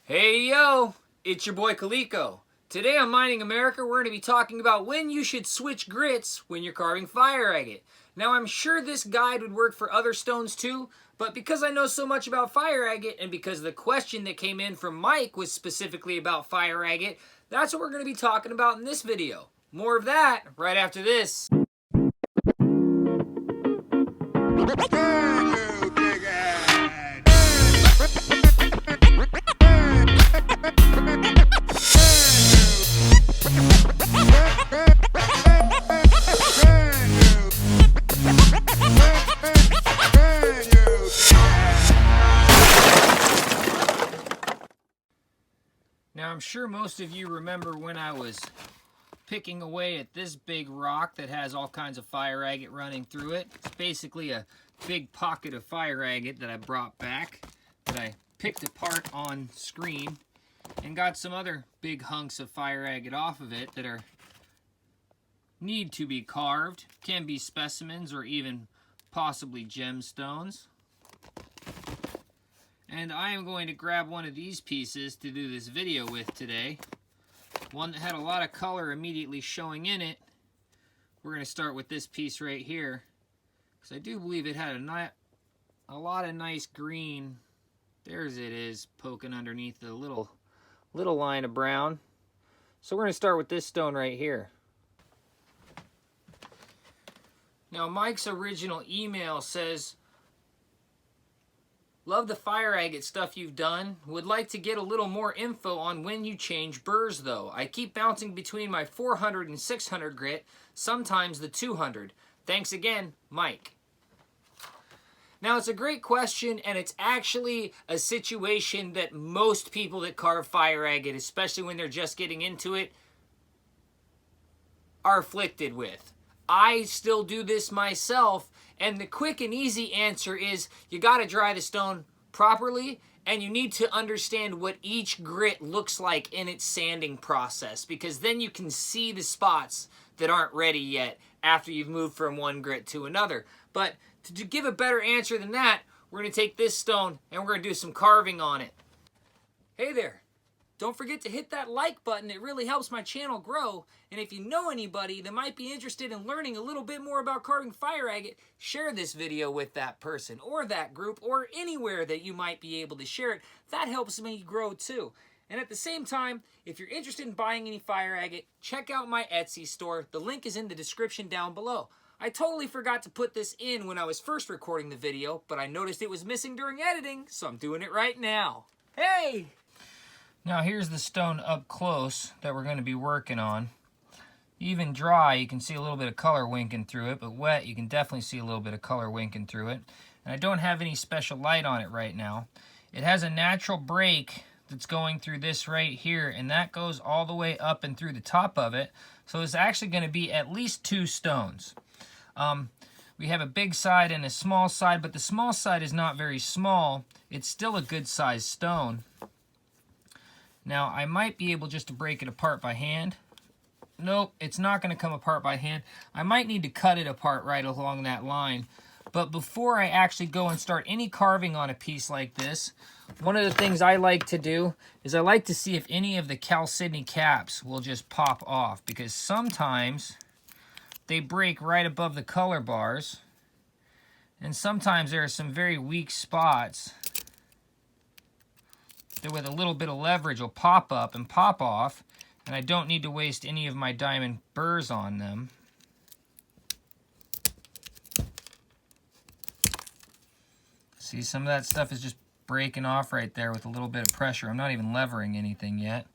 Hey yo, it's your boy Caleko. Today on Mining America, we're going to be talking about when you should switch grits when you're carving fire agate. Now I'm sure this guide would work for other stones too, but because I know so much about fire agate and because the question that came in from Mike was specifically about fire agate, that's what we're going to be talking about in this video. More of that right after this. Now I'm sure most of you remember when I was picking away at this big rock that has all kinds of fire agate running through it. It's basically a big pocket of fire agate that I brought back, that I picked apart on screen, and got some other big hunks of fire agate off of it that need to be carved, can be specimens or even possibly gemstones. And I am going to grab one of these pieces to do this video with today. One that had a lot of color immediately showing in it. We're going to start with this piece right here, because I do believe it had a lot of nice green. There's it is, poking underneath the little line of brown. So we're going to start with this stone right here. Now Mike's original email says, "Love the fire agate stuff you've done. Would like to get a little more info on when you change burrs though. I keep bouncing between my 400 and 600 grit, sometimes the 200. Thanks again, Mike." Now it's a great question, and it's actually a situation that most people that carve fire agate, especially when they're just getting into it, are afflicted with. I still do this myself, and the quick and easy answer is you got to dry the stone properly, and you need to understand what each grit looks like in its sanding process, because then you can see the spots that aren't ready yet after you've moved from one grit to another. But to give a better answer than that, we're going to take this stone and we're going to do some carving on it. Hey there. Don't forget to hit that like button. It really helps my channel grow. And if you know anybody that might be interested in learning a little bit more about carving fire agate, share this video with that person or that group or anywhere that you might be able to share it. That helps me grow too. And at the same time, if you're interested in buying any fire agate, check out my Etsy store. The link is in the description down below. I totally forgot to put this in when I was first recording the video, but I noticed it was missing during editing, so I'm doing it right now. Hey! Now here's the stone up close that we're going to be working on. Even dry, you can see a little bit of color winking through it, but wet, you can definitely see a little bit of color winking through it. And I don't have any special light on it right now. It has a natural break that's going through this right here, and that goes all the way up and through the top of it. So it's actually going to be at least two stones. We have a big side and a small side, but the small side is not very small. It's still a good sized stone. Now, I might be able just to break it apart by hand. Nope, it's not going to come apart by hand. I might need to cut it apart right along that line. But before I actually go and start any carving on a piece like this, one of the things I like to do is I like to see if any of the chalcedony caps will just pop off, because sometimes they break right above the color bars, and sometimes there are some very weak spots that with a little bit of leverage will pop up and pop off, and I don't need to waste any of my diamond burrs on them. See, some of that stuff is just breaking off right there with a little bit of pressure. I'm not even levering anything yet.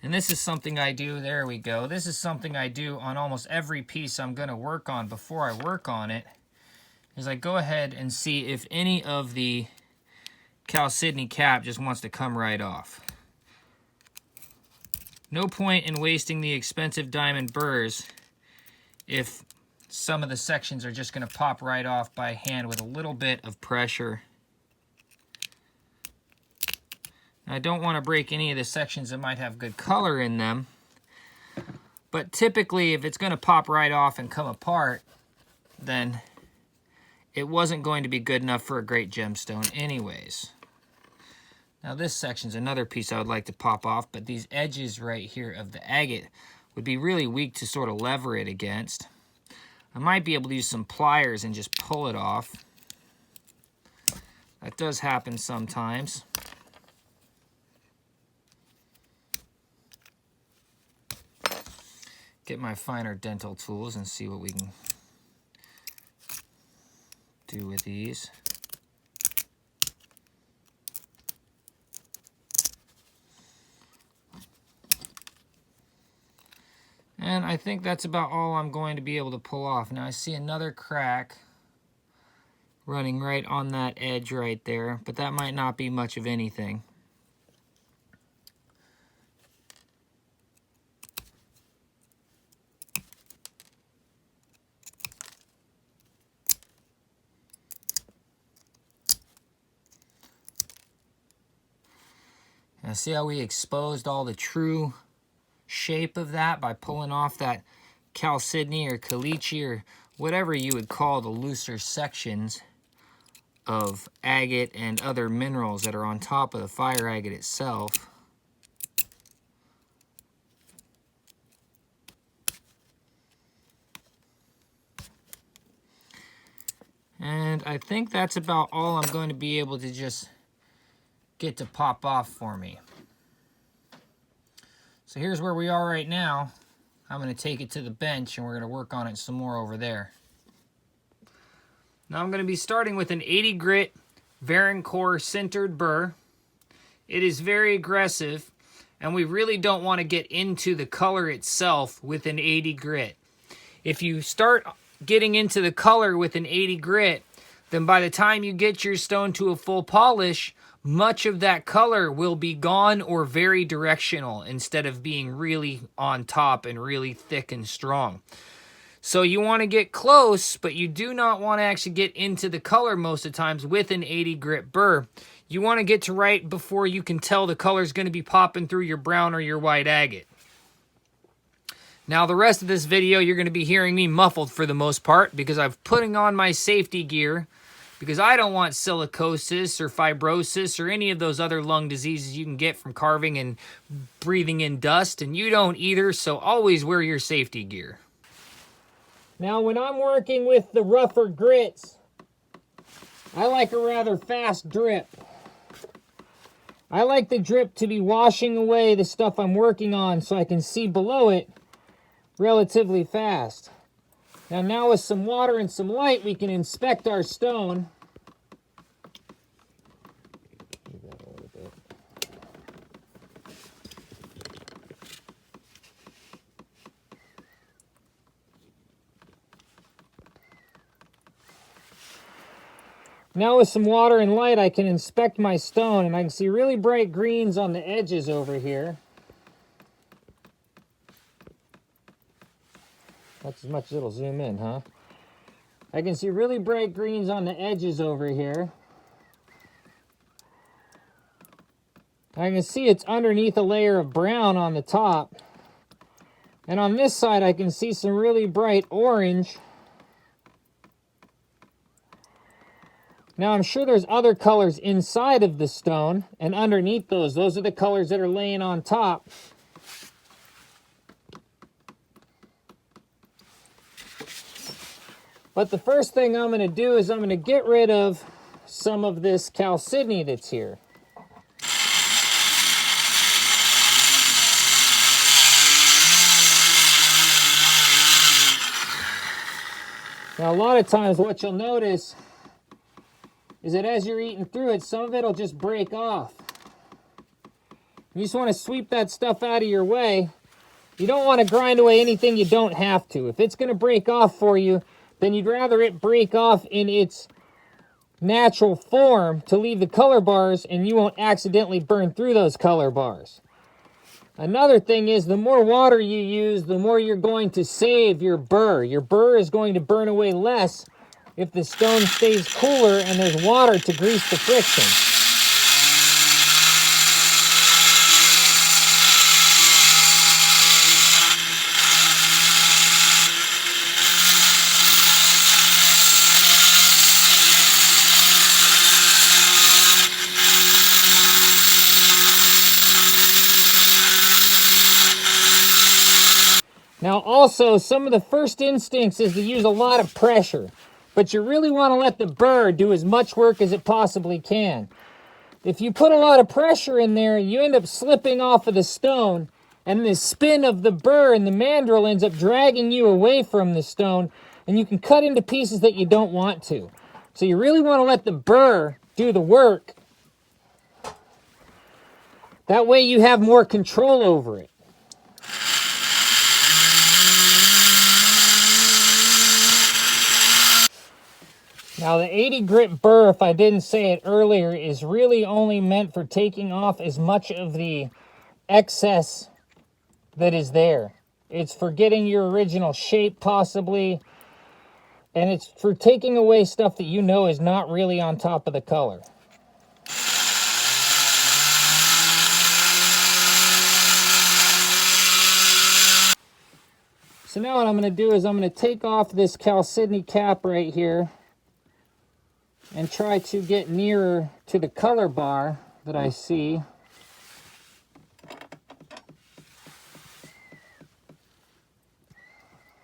And this is something I do, there we go. This is something I do on almost every piece I'm going to work on before I work on it. Is I go ahead and see if any of the chalcedony cap just wants to come right off. No point in wasting the expensive diamond burrs if some of the sections are just going to pop right off by hand with a little bit of pressure. I don't want to break any of the sections that might have good color in them, but typically if it's going to pop right off and come apart, then it wasn't going to be good enough for a great gemstone anyways. Now this section's another piece I would like to pop off, but these edges right here of the agate would be really weak to sort of lever it against. I might be able to use some pliers and just pull it off. That does happen sometimes. Get my finer dental tools and see what we can do with these. And I think that's about all I'm going to be able to pull off. Now I see another crack running right on that edge right there, but that might not be much of anything. Now see how we exposed all the true shape of that by pulling off that chalcedony or caliche or whatever you would call the looser sections of agate and other minerals that are on top of the fire agate itself. And I think that's about all I'm going to be able to just get to pop off for me. So here's where we are right now. I'm going to take it to the bench and we're going to work on it some more over there. Now I'm going to be starting with an 80 grit Varencore sintered burr. It is very aggressive and we really don't want to get into the color itself with an 80 grit. If you start getting into the color with an 80 grit, then by the time you get your stone to a full polish, much of that color will be gone or very directional instead of being really on top and really thick and strong. So you want to get close, but you do not want to actually get into the color most of the times with an 80 grit burr. You want to get to right before you can tell the color is going to be popping through your brown or your white agate. Now the rest of this video you're going to be hearing me muffled for the most part because I'm putting on my safety gear because I don't want silicosis or fibrosis or any of those other lung diseases you can get from carving and breathing in dust, and you don't either, so always wear your safety gear. Now when I'm working with the rougher grits, I like a rather fast drip. I like the drip to be washing away the stuff I'm working on so I can see below it relatively fast. Now with some water and some light, we can inspect our stone. Now with some water and light, I can inspect my stone, and I can see really bright greens on the edges over here. That's as much as it'll zoom in, huh? I can see really bright greens on the edges over here. I can see it's underneath a layer of brown on the top. And on this side, I can see some really bright orange. Now, I'm sure there's other colors inside of the stone and underneath those. Those are the colors that are laying on top. But the first thing I'm going to do is I'm going to get rid of some of this chalcedony that's here. Now, a lot of times what you'll notice is that as you're eating through it, some of it will just break off. You just want to sweep that stuff out of your way. You don't want to grind away anything you don't have to. If it's going to break off for you, then you'd rather it break off in its natural form to leave the color bars and you won't accidentally burn through those color bars. Another thing is the more water you use, the more you're going to save your burr. Your burr is going to burn away less if the stone stays cooler and there's water to grease the friction. Now also, some of the first instincts is to use a lot of pressure, but you really want to let the burr do as much work as it possibly can. If you put a lot of pressure in there, you end up slipping off of the stone, and the spin of the burr and the mandrel ends up dragging you away from the stone, and you can cut into pieces that you don't want to. So you really want to let the burr do the work. That way you have more control over it. Now the 80 grit burr, if I didn't say it earlier, is really only meant for taking off as much of the excess that is there. It's for getting your original shape possibly, and it's for taking away stuff that you know is not really on top of the color. So now what I'm going to do is I'm going to take off this chalcedony cap right here and try to get nearer to the color bar that I see.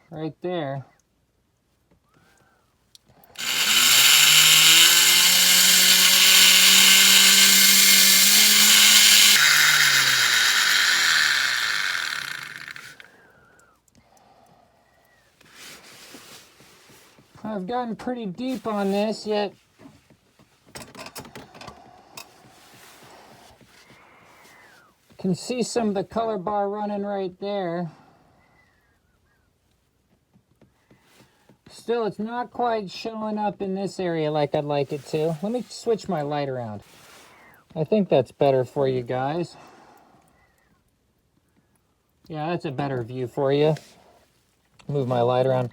Right there. I've gotten pretty deep on this, yet can see some of the color bar running right there. Still, it's not quite showing up in this area like I'd like it to. Let me switch my light around. I think that's better for you guys. Yeah, that's a better view for you. Move my light around.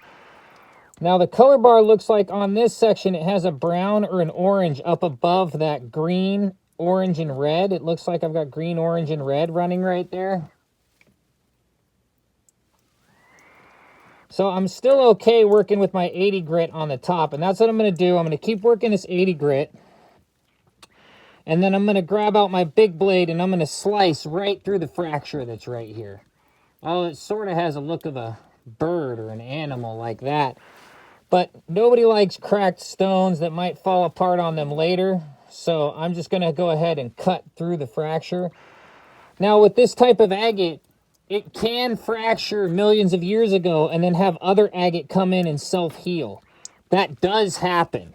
Now the color bar looks like on this section it has a brown or an orange up above that green, orange, and red. It looks like I've got green, orange, and red running right there. So I'm still okay working with my 80 grit on the top, and that's what I'm going to do. I'm going to keep working this 80 grit, and then I'm going to grab out my big blade and I'm going to slice right through the fracture that's right here. Oh, it sort of has a look of a bird or an animal like that. But nobody likes cracked stones that might fall apart on them later. So I'm just going to go ahead and cut through the fracture. Now with this type of agate, it can fracture millions of years ago and then have other agate come in and self-heal. That does happen.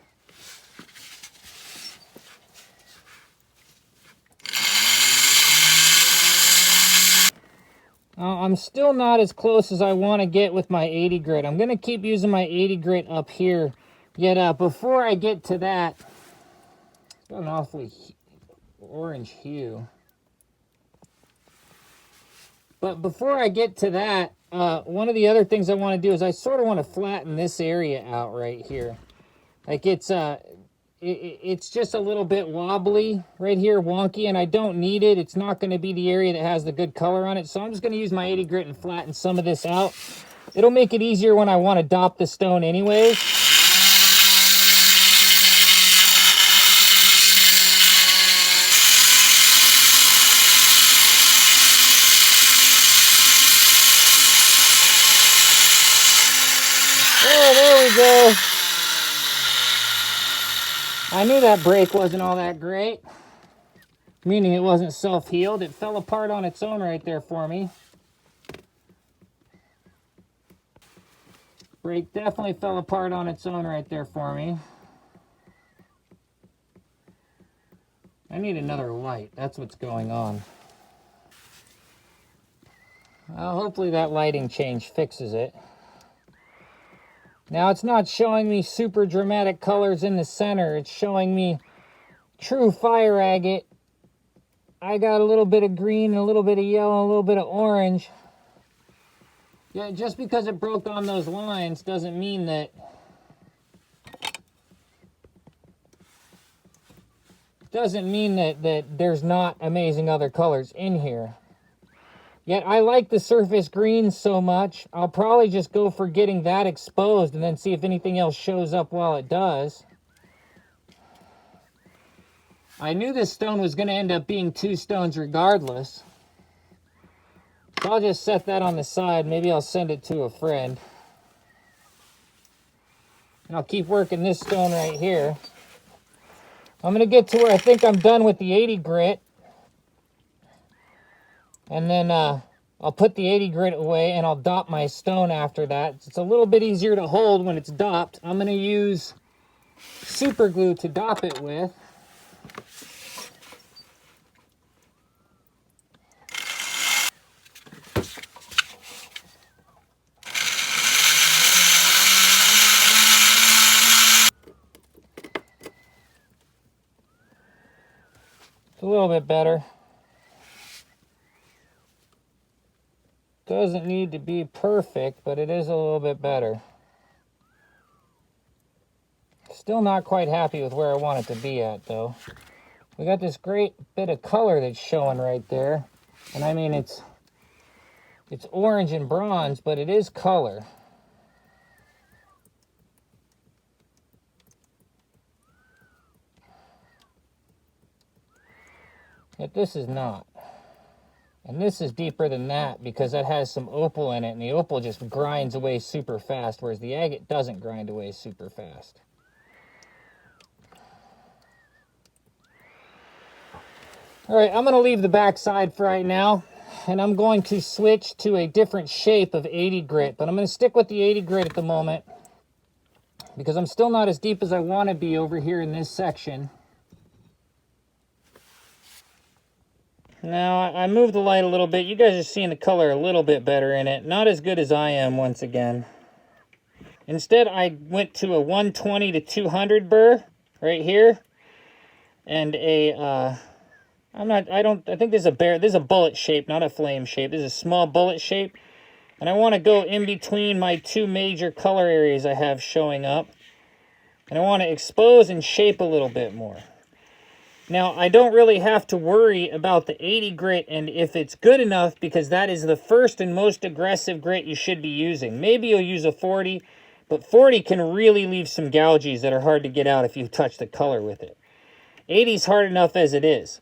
I'm still not as close as I want to get with my 80 grit. I'm going to keep using my 80 grit up here. Yet before I get to that, it's got an awfully orange hue. But before I get to that, one of the other things I want to do is I sort of want to flatten this area out right here. Like it's just a little bit wobbly right here, wonky, and I don't need it. It's not going to be the area that has the good color on it. So I'm just going to use my 80 grit and flatten some of this out. It'll make it easier when I want to dop the stone anyways. Oh, there we go. I knew that break wasn't all that great, meaning it wasn't self-healed. It fell apart on its own right there for me. Break definitely fell apart on its own right there for me. I need another light. That's what's going on. Well, hopefully that lighting change fixes it. Now it's not showing me super dramatic colors in the center. It's showing me true fire agate. I got a little bit of green, a little bit of yellow, a little bit of orange. Yeah, just because it broke on those lines doesn't mean that there's not amazing other colors in here. Yet I like the surface greens so much, I'll probably just go for getting that exposed and then see if anything else shows up while it does. I knew this stone was going to end up being two stones regardless. So I'll just set that on the side. Maybe I'll send it to a friend. And I'll keep working this stone right here. I'm going to get to where I think I'm done with the 80 grit. And then I'll put the 80 grit away and I'll dop my stone after that. It's a little bit easier to hold when it's dopped. I'm going to use super glue to dop it with. It's a little bit better. Doesn't need to be perfect, but it is a little bit better. Still not quite happy with where I want it to be at, though. We got this great bit of color that's showing right there. And I mean, it's orange and bronze, but it is color. But this is not. And this is deeper than that because that has some opal in it, and the opal just grinds away super fast, whereas the agate doesn't grind away super fast. All right, I'm going to leave the back side for right now, and I'm going to switch to a different shape of 80 grit, but I'm going to stick with the 80 grit at the moment because I'm still not as deep as I want to be over here in this section. Now, I moved the light a little bit. You guys are seeing the color a little bit better in it. Not as good as I am, once again. Instead, I went to a 120 to 200 burr right here. And a, I think there's a bullet shape, not a flame shape. There's a small bullet shape. And I want to go in between my two major color areas I have showing up. And I want to expose and shape a little bit more. Now, I don't really have to worry about the 80 grit and if it's good enough because that is the first and most aggressive grit you should be using. Maybe you'll use a 40, but 40 can really leave some gouges that are hard to get out if you touch the color with it. 80 is hard enough as it is.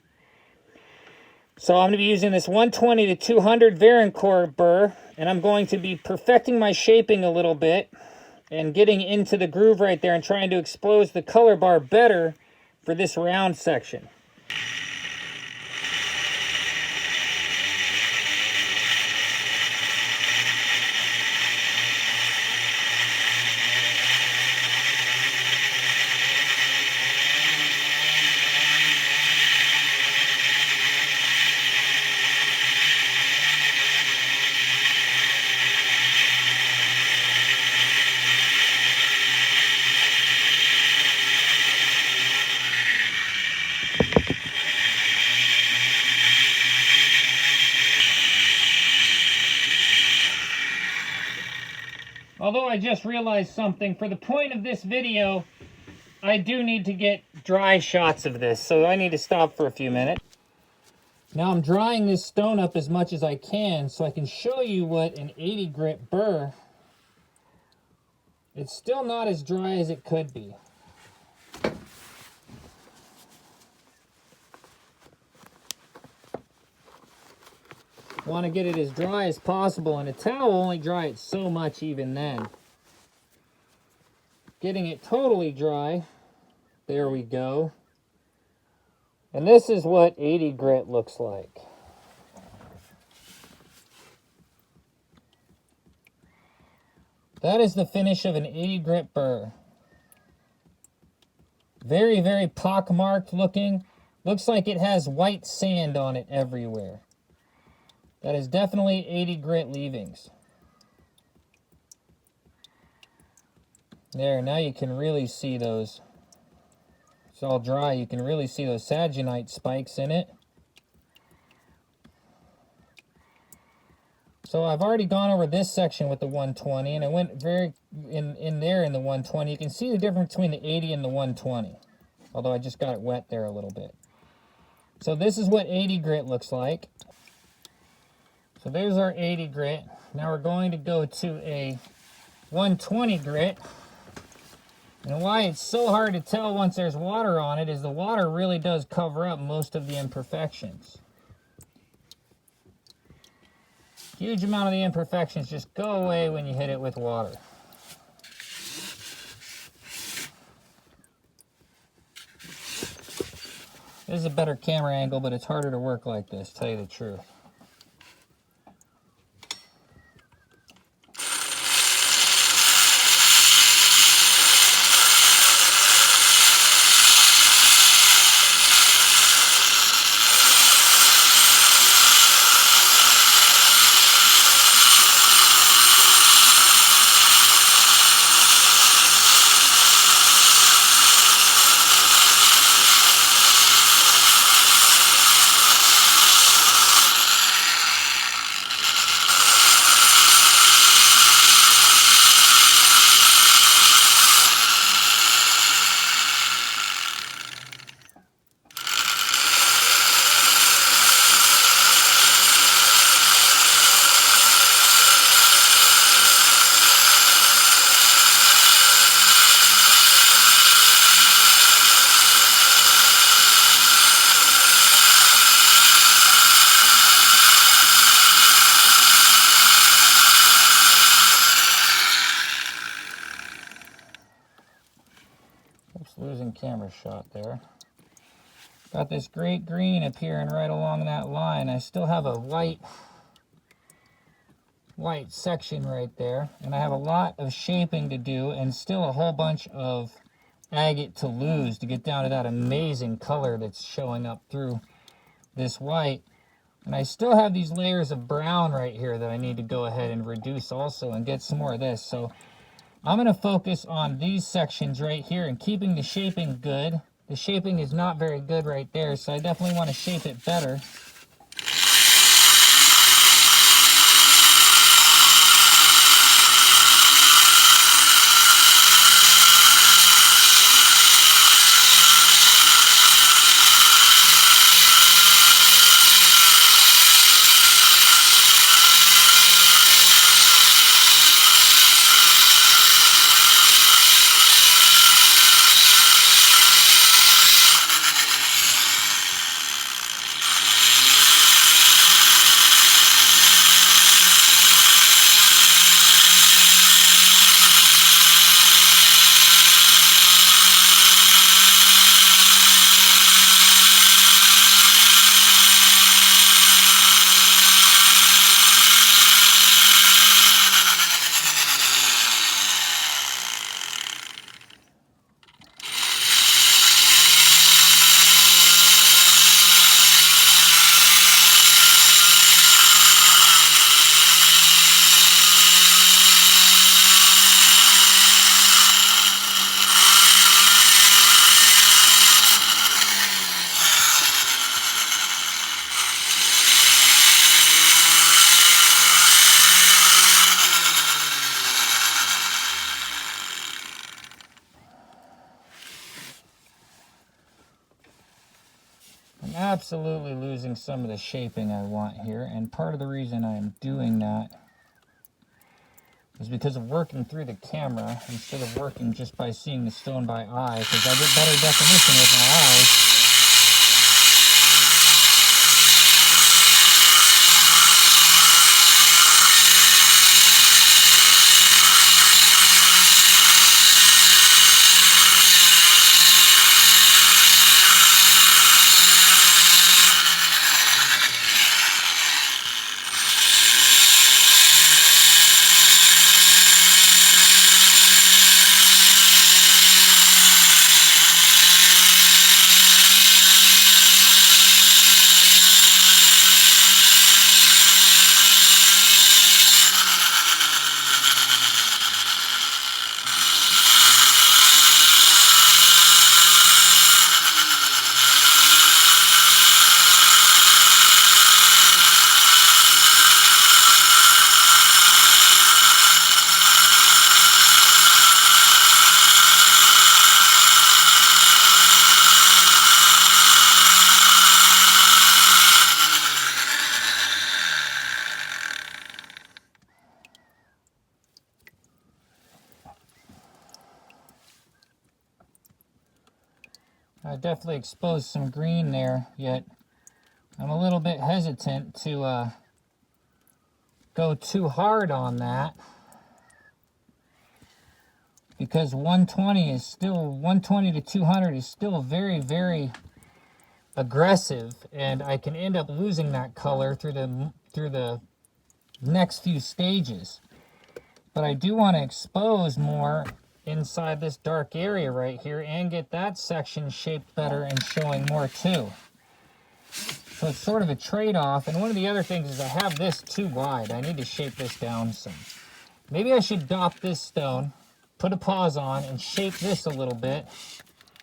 So I'm going to be using this 120 to 200 Varencore burr, and I'm going to be perfecting my shaping a little bit and getting into the groove right there and trying to expose the color bar better for this round section. Although I just realized something, for the point of this video, I do need to get dry shots of this, so I need to stop for a few minutes. Now I'm drying this stone up as much as I can so I can show you what an 80 grit burr, it's still not as dry as it could be. Want to get it as dry as possible, and a towel will only dry it so much even then. Getting it totally dry, there we go. And this is what 80 grit looks like. That is the finish of an 80 grit burr. Very, very pockmarked looking. Looks like it has white sand on it everywhere. That is definitely 80 grit leavings. There, now you can really see those. It's all dry. You can really see those saginite spikes in it. So I've already gone over this section with the 120, and I went very in there in the 120. You can see the difference between the 80 and the 120, although I just got it wet there a little bit. So this is what 80 grit looks like. So there's our 80 grit. Now we're going to go to a 120 grit. And why it's so hard to tell once there's water on it is the water really does cover up most of the imperfections. Huge amount of the imperfections just go away when you hit it with water. This is a better camera angle, but it's harder to work like this, tell you the truth. Losing camera shot there. Got this great green appearing right along that line. I still have a white section right there, and I have a lot of shaping to do and still a whole bunch of agate to lose to get down to that amazing color that's showing up through this white. And I still have these layers of brown right here that I need to go ahead and reduce also and get some more of this. So I'm going to focus on these sections right here and keeping the shaping good. The shaping is not very good right there, so I definitely want to shape it better. Absolutely losing some of the shaping I want here, and part of the reason I'm doing that is because of working through the camera instead of working just by seeing the stone by eye, because I get better definition with my eyes. I definitely exposed some green there, yet I'm a little bit hesitant to go too hard on that, because 120 to 200 is still very, very aggressive, and I can end up losing that color through the next few stages. But I do want to expose more inside this dark area right here and get that section shaped better and showing more too. So it's sort of a trade-off. And one of the other things is I have this too wide. I need to shape this down some. Maybe I should dop this stone, put a pause on, and shape this a little bit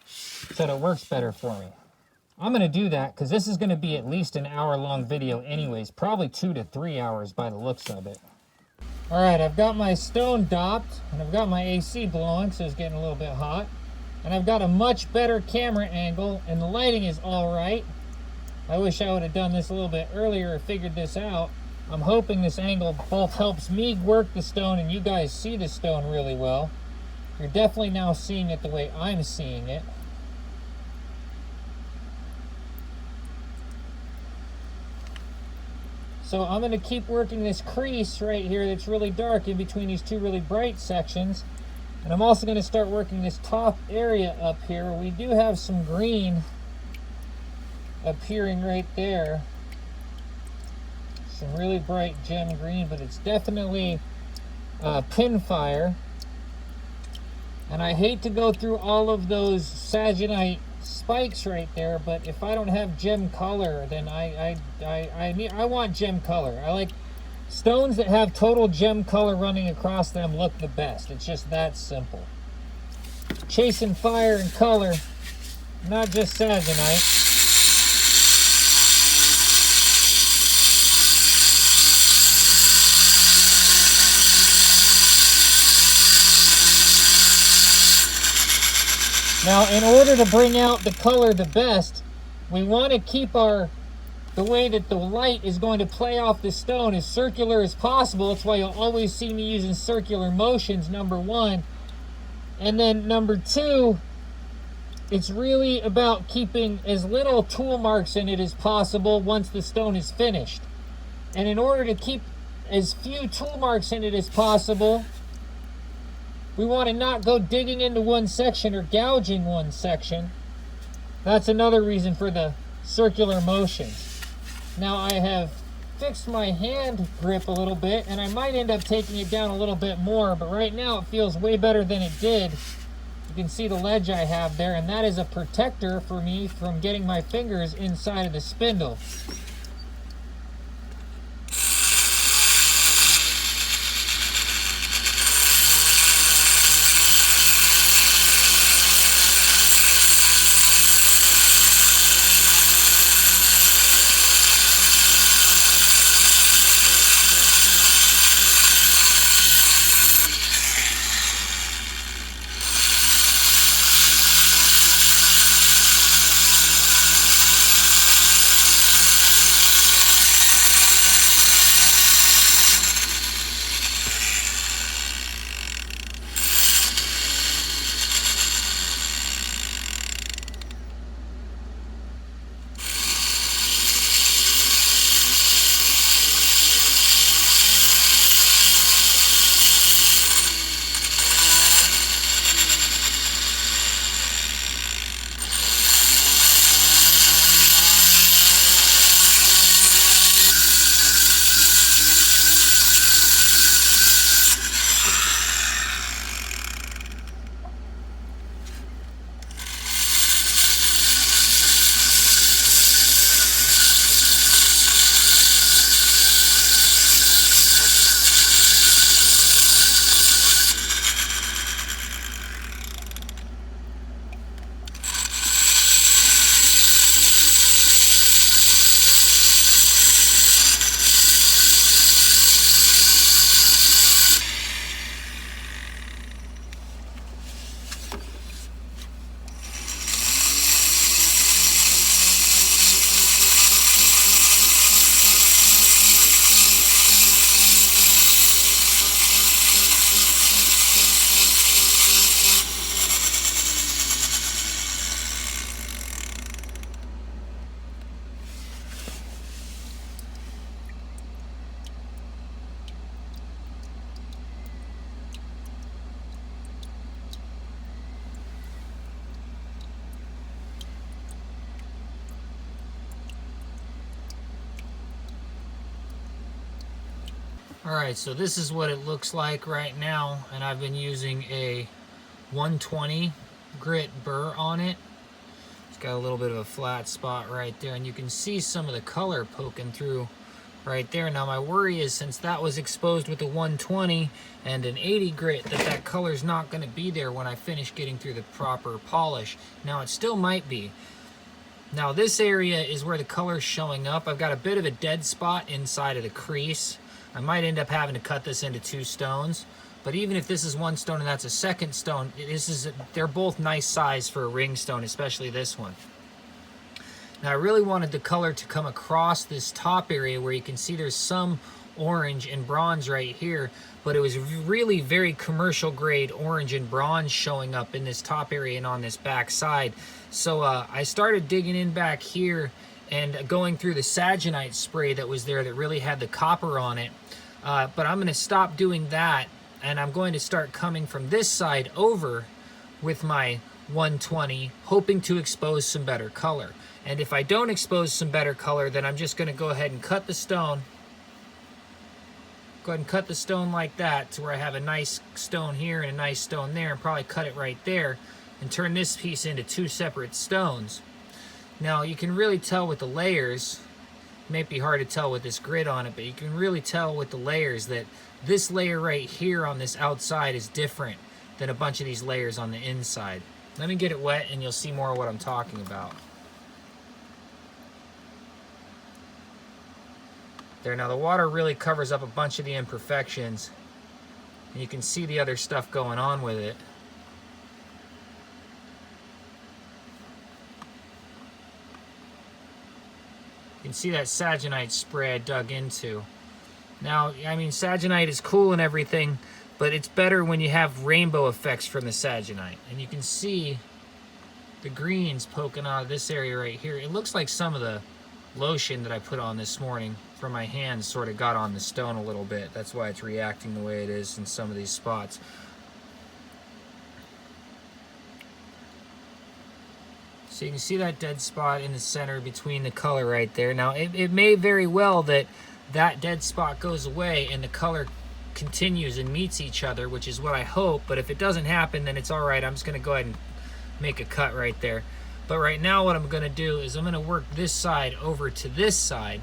so that it works better for me. I'm going to do that because this is going to be at least an hour-long video anyways, probably 2 to 3 hours by the looks of it. All right, I've got my stone dopped, and I've got my AC blowing, so it's getting a little bit hot. And I've got a much better camera angle, and the lighting is all right. I wish I would have done this a little bit earlier or figured this out. I'm hoping this angle both helps me work the stone and you guys see the stone really well. You're definitely now seeing it the way I'm seeing it. So I'm going to keep working this crease right here that's really dark in between these two really bright sections. And I'm also going to start working this top area up here. We do have some green appearing right there. Some really bright gem green, but it's definitely pinfire. And I hate to go through all of those saginite spikes right there, but if I don't have gem color, then I want gem color. I like stones that have total gem color running across them look the best. It's just that simple. Chasing fire and color, not just saginite. Now, in order to bring out the color the best, we want to keep the way that the light is going to play off the stone as circular as possible. That's why you'll always see me using circular motions, number one. And then number two, it's really about keeping as little tool marks in it as possible once the stone is finished. And in order to keep as few tool marks in it as possible, we want to not go digging into one section or gouging one section. That's another reason for the circular motions. Now I have fixed my hand grip a little bit, and I might end up taking it down a little bit more, but right now it feels way better than it did. You can see the ledge I have there, and that is a protector for me from getting my fingers inside of the spindle. Alright, so this is what it looks like right now, and I've been using a 120 grit burr on it. It's got a little bit of a flat spot right there, and you can see some of the color poking through right there. Now my worry is, since that was exposed with a 120 and an 80 grit, that color's not going to be there when I finish getting through the proper polish. Now it still might be. Now this area is where the color's showing up. I've got a bit of a dead spot inside of the crease. I might end up having to cut this into 2 stones, but even if this is 1 stone and that's a 2nd stone, they're both nice size for a ring stone, especially this one. Now I really wanted the color to come across this top area where you can see there's some orange and bronze right here, but it was really very commercial grade orange and bronze showing up in this top area and on this back side. So I started digging in back here and going through the Saginite spray that was there that really had the copper on it. But I'm going to stop doing that, and I'm going to start coming from this side over with my 120, hoping to expose some better color. And if I don't expose some better color, then I'm just going to go ahead and cut the stone. Go ahead and cut the stone like that to where I have a nice stone here and a nice stone there, and probably cut it right there and turn this piece into 2 separate stones. Now you can really tell with the layers, it may be hard to tell with this grid on it, but you can really tell with the layers that this layer right here on this outside is different than a bunch of these layers on the inside. Let me get it wet and you'll see more of what I'm talking about. There, now the water really covers up a bunch of the imperfections, and you can see the other stuff going on with it. You can see that Saginite spray I dug into. Now, I mean, Saginite is cool and everything, but it's better when you have rainbow effects from the Saginite. And you can see the greens poking out of this area right here. It looks like some of the lotion that I put on this morning from my hands sort of got on the stone a little bit. That's why it's reacting the way it is in some of these spots. So you can see that dead spot in the center between the color right there. Now, it may very well that dead spot goes away and the color continues and meets each other, which is what I hope. But if it doesn't happen, then it's all right. I'm just going to go ahead and make a cut right there. But right now what I'm going to do is I'm going to work this side over to this side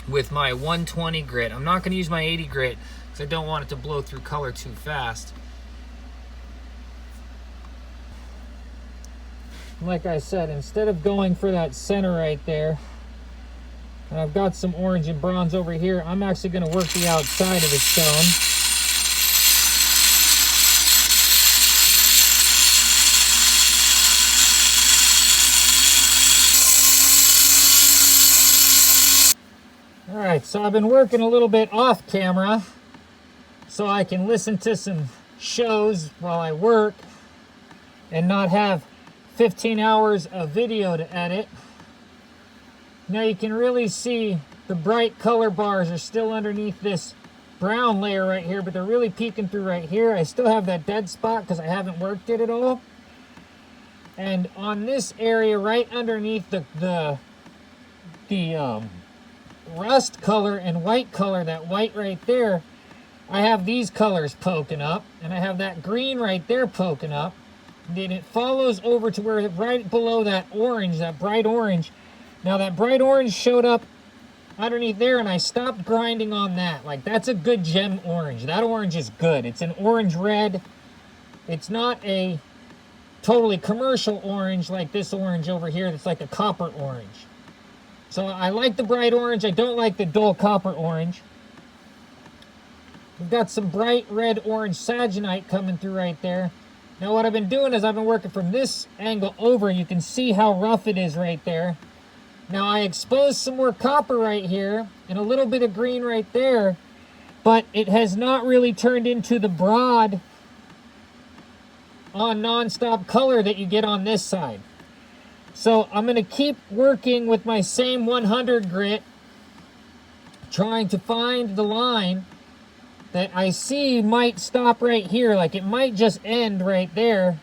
with my 120 grit. I'm not going to use my 80 grit because I don't want it to blow through color too fast. Like I said, instead of going for that center right there, and I've got some orange and bronze over here, I'm actually going to work the outside of the stone. Alright, so I've been working a little bit off camera so I can listen to some shows while I work and not have 15 hours of video to edit. Now you can really see the bright color bars are still underneath this brown layer right here, but they're really peeking through right here. I still have that dead spot because I haven't worked it at all. And on this area right underneath the rust color and white color, that white right there, I have these colors poking up, and I have that green right there poking up. Then it follows over to where right below that orange, that bright orange. Now that bright orange showed up underneath there, and I stopped grinding on that. Like, that's a good gem orange. That orange is good. It's an orange red. It's not a totally commercial orange like this orange over here that's like a copper orange. So I like the bright orange. I don't like the dull copper orange. We've got some bright red orange Saginite coming through right there. Now what I've been doing is I've been working from this angle over. You can see how rough it is right there. Now I exposed some more copper right here and a little bit of green right there, but it has not really turned into the broad on non-stop color that you get on this side. So I'm going to keep working with my same 100 grit, trying to find the line that I see might stop right here. Like, it might just end right there,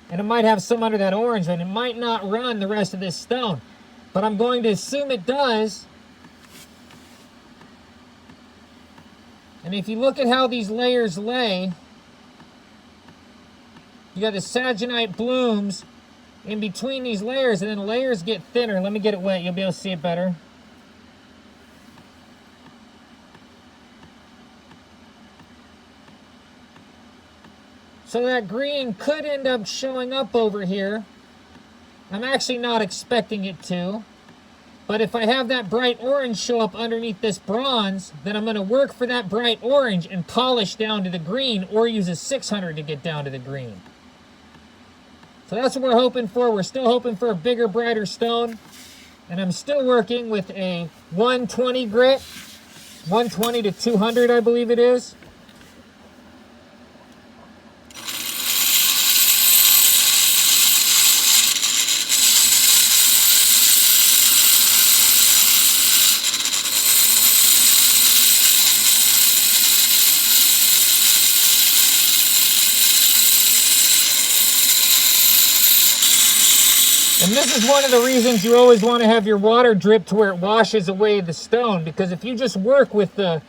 and it might have some under that orange, and it might not run the rest of this stone. But I'm going to assume it does. And if you look at how these layers lay, you got the saginite blooms in between these layers, and then the layers get thinner. Let me get it wet, you'll be able to see it better. So that green could end up showing up over here. I'm actually not expecting it to. But if I have that bright orange show up underneath this bronze, then I'm going to work for that bright orange and polish down to the green, or use a 600 to get down to the green. So that's what we're hoping for. We're still hoping for a bigger, brighter stone. And I'm still working with a 120 grit. 120 to 200, I believe it is. And this is one of the reasons you always want to have your water drip to where it washes away the stone, because if you just work with the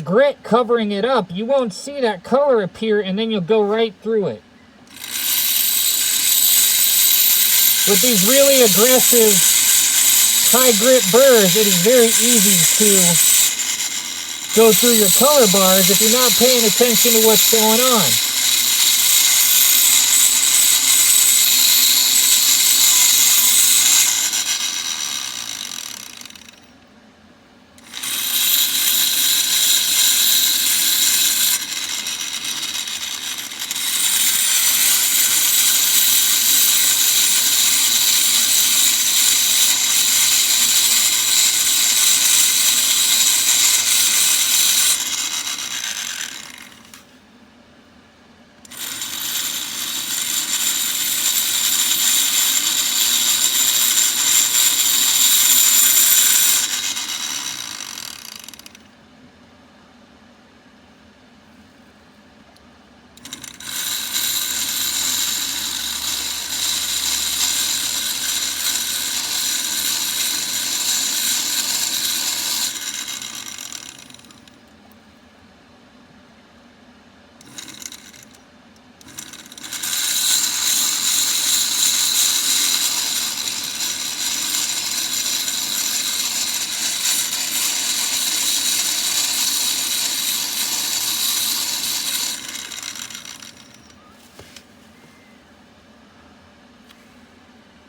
grit covering it up, you won't see that color appear, and then you'll go right through it. With these really aggressive high grit burrs, it is very easy to go through your color bars if you're not paying attention to what's going on.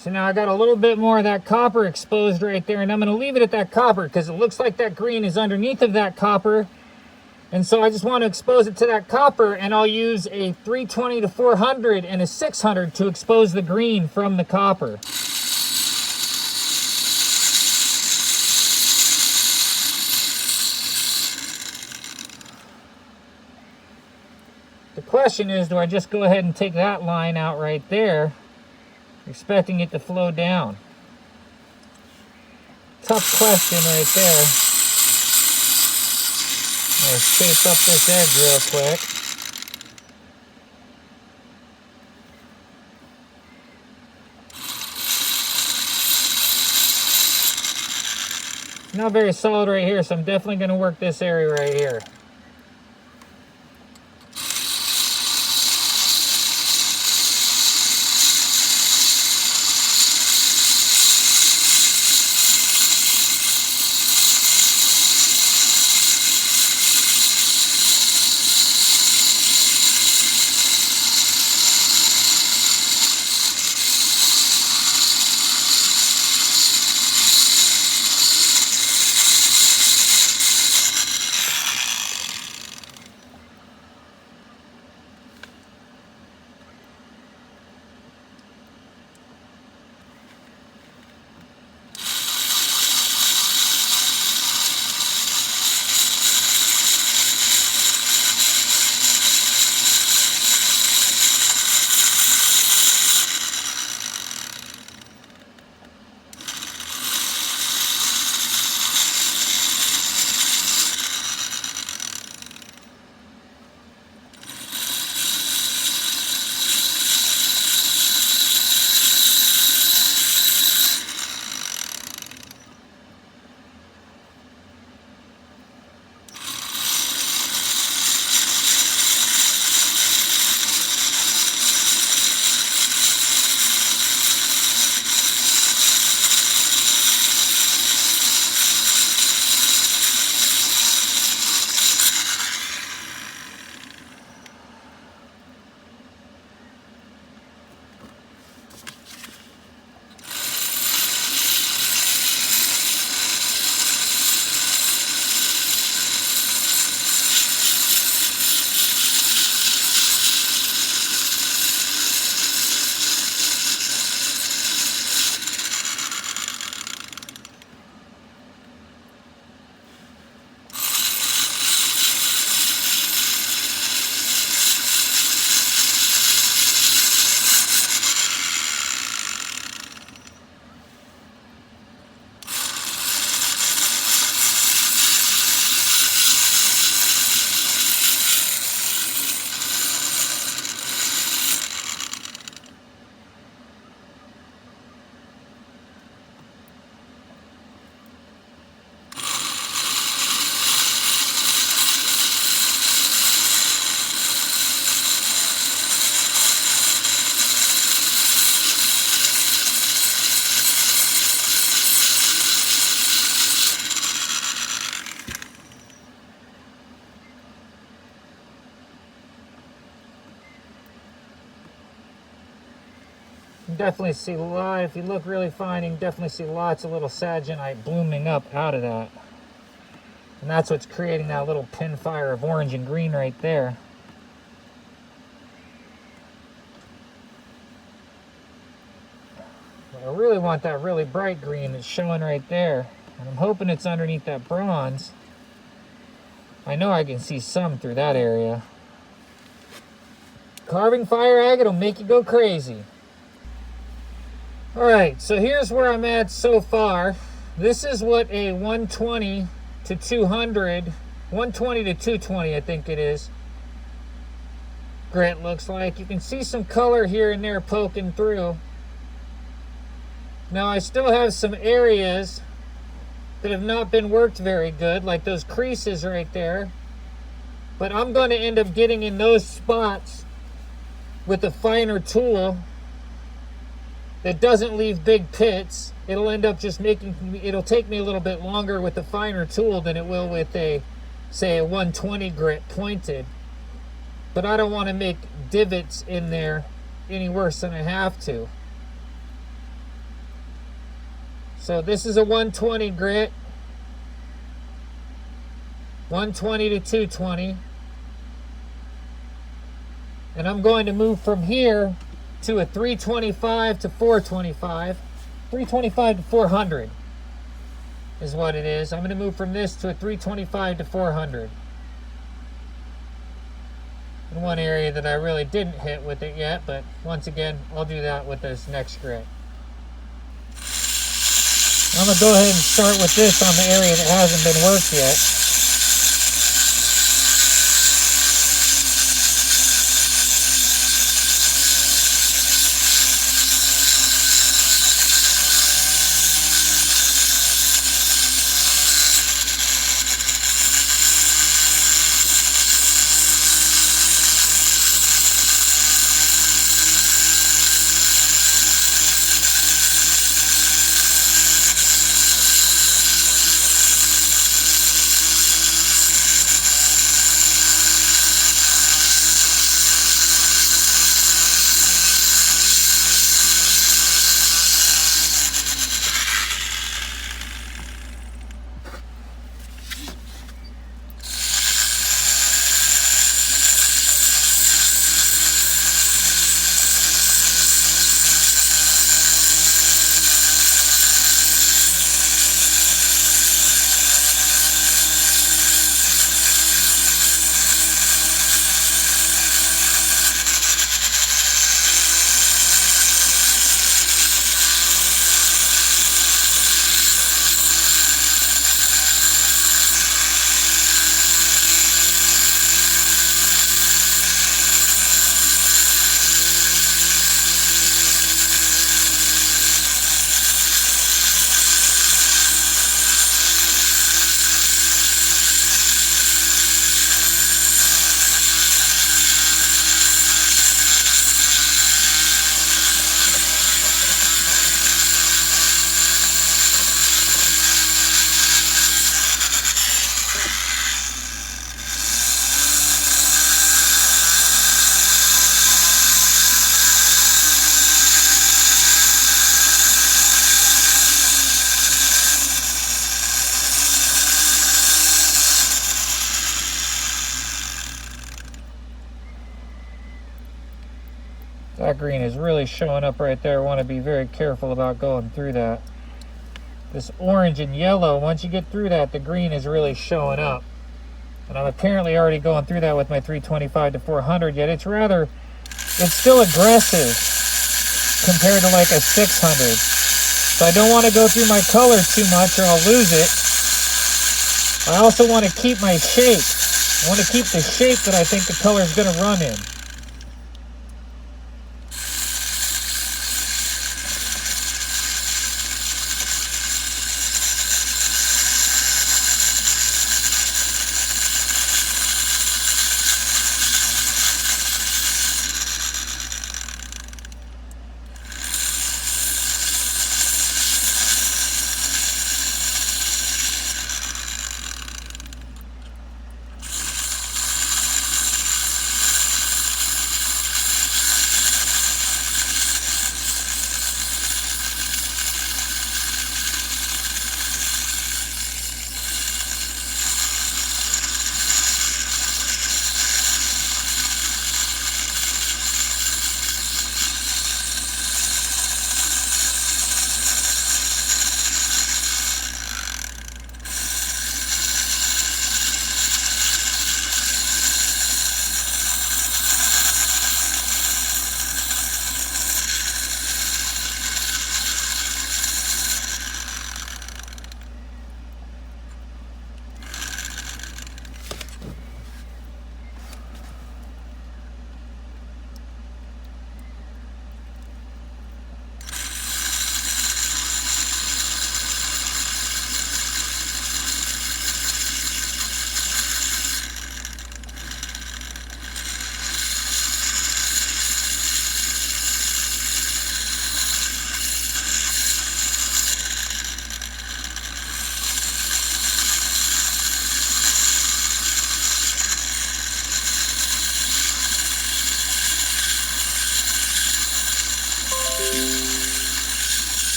So now I got a little bit more of that copper exposed right there, and I'm going to leave it at that copper because it looks like that green is underneath of that copper. And so I just want to expose it to that copper, and I'll use a 320 to 400 and a 600 to expose the green from the copper. The question is, do I just go ahead and take that line out right there, expecting it to flow down? Tough question right there. I'm going to shape up this edge real quick. It's not very solid right here, so I'm definitely going to work this area right here. definitely see a lot, if you look really fine, you can definitely see lots of little saginite blooming up out of that. And that's what's creating that little pin fire of orange and green right there. I really want that really bright green that's showing right there. And I'm hoping it's underneath that bronze. I know I can see some through that area. Carving fire agate will make you go crazy. Alright, so here's where I'm at so far. This is what a 120 to 200, 120 to 220 I think it is, grit looks like. You can see some color here and there poking through. Now I still have some areas that have not been worked very good, like those creases right there. But I'm going to end up getting in those spots with a finer tool that doesn't leave big pits. It'll end up just it'll take me a little bit longer with a finer tool than it will with a, say, a 120 grit pointed. But I don't want to make divots in there any worse than I have to. So this is a 120 grit, 120 to 220. And I'm going to move from here to a 325 to 425. 325 to 400 is what it is. I'm going to move from this to a 325 to 400. In one area that I really didn't hit with it yet, but once again, I'll do that with this next grit. I'm going to go ahead and start with this on the area that hasn't been worked yet. That green is really showing up right there. I want to be very careful about going through that. This orange and yellow, once you get through that, the green is really showing up. And I'm apparently already going through that with my 325 to 400, yet it's still aggressive compared to like a 600. So I don't want to go through my color too much or I'll lose it. I also want to keep my shape. I want to keep the shape that I think the color is going to run in.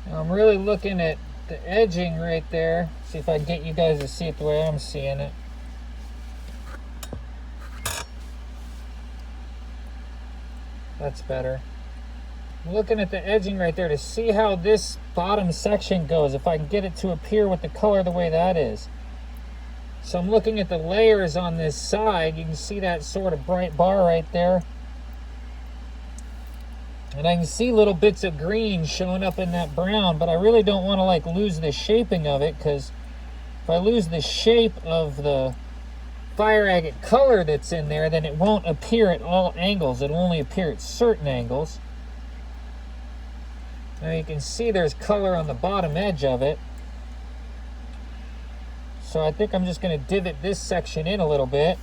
Now I'm really looking at the edging right there. See if I can get you guys to see it the way I'm seeing it. That's better. I'm looking at the edging right there to see how this bottom section goes, if I can get it to appear with the color the way that is. So I'm looking at the layers on this side. You can see that sort of bright bar right there. And I can see little bits of green showing up in that brown, but I really don't want to like lose the shaping of it, because if I lose the shape of the fire agate color that's in there, then it won't appear at all angles. It'll only appear at certain angles. Now you can see there's color on the bottom edge of it. So I think I'm just going to divot this section in a little bit.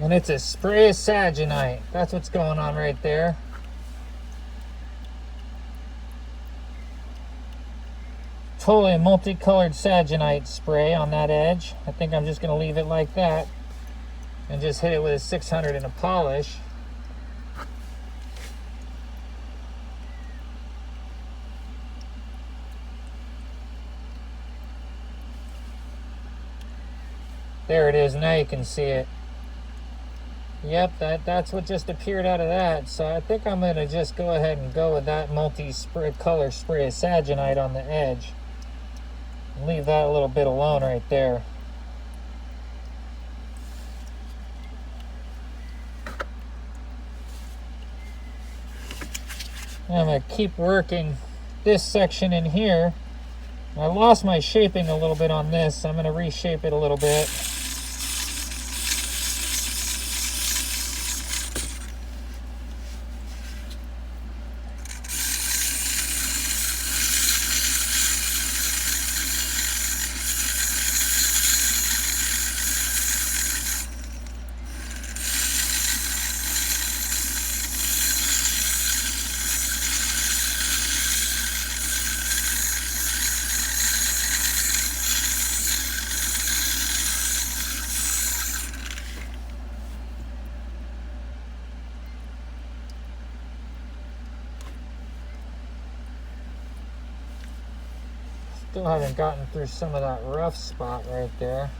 And it's a spray of saginite. That's what's going on right there. Totally a multicolored saginite spray on that edge. I think I'm just going to leave it like that and just hit it with a 600 and a polish. There it is. Now you can see it. Yep, that's what just appeared out of that. So I think I'm going to just go ahead and go with that multi-color spray of saginite on the edge. Leave that a little bit alone right there. I'm going to keep working this section in here. I lost my shaping a little bit on this, so I'm going to reshape it a little bit. Still haven't gotten through some of that rough spot right there.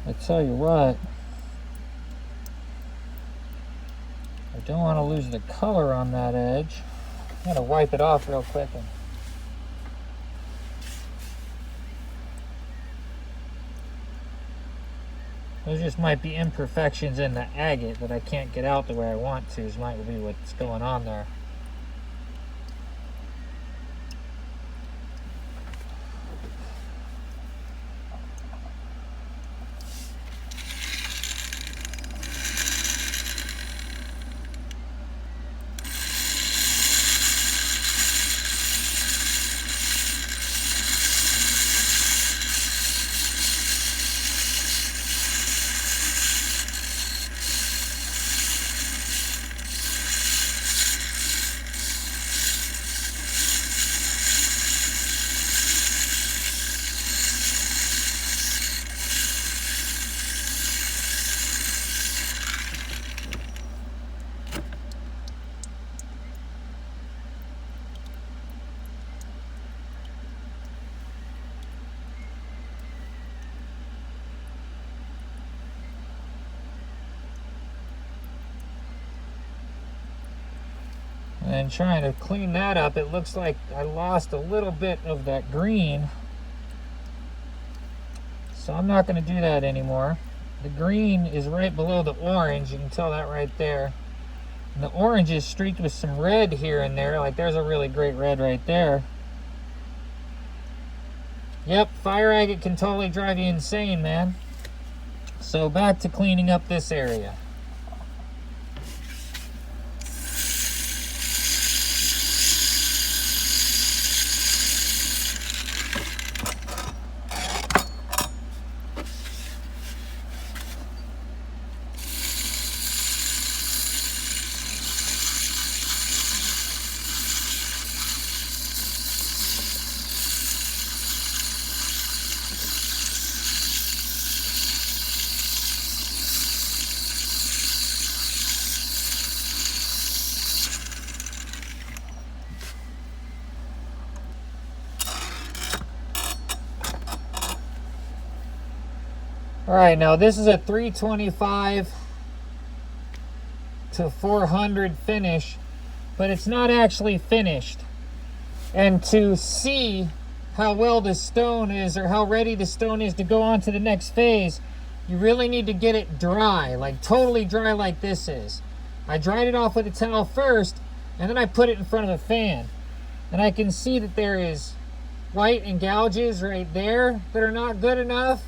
I tell you what, I don't want to lose the color on that edge. I'm going to wipe it off real quick. Those just might be imperfections in the agate that I can't get out the way I want to, is might be what's going on there. And trying to clean that up, it looks like I lost a little bit of that green. So I'm not going to do that anymore. The green is right below the orange. You can tell that right there. And the orange is streaked with some red here and there. Like there's a really great red right there. Yep, fire agate can totally drive you insane, man. So back to cleaning up this area. All right, now this is a 325 to 400 finish, but it's not actually finished. And to see how well the stone is, or how ready the stone is to go on to the next phase, you really need to get it dry, like totally dry like this is. I dried it off with a towel first, and then I put it in front of a fan. And I can see that there is white and gouges right there that are not good enough.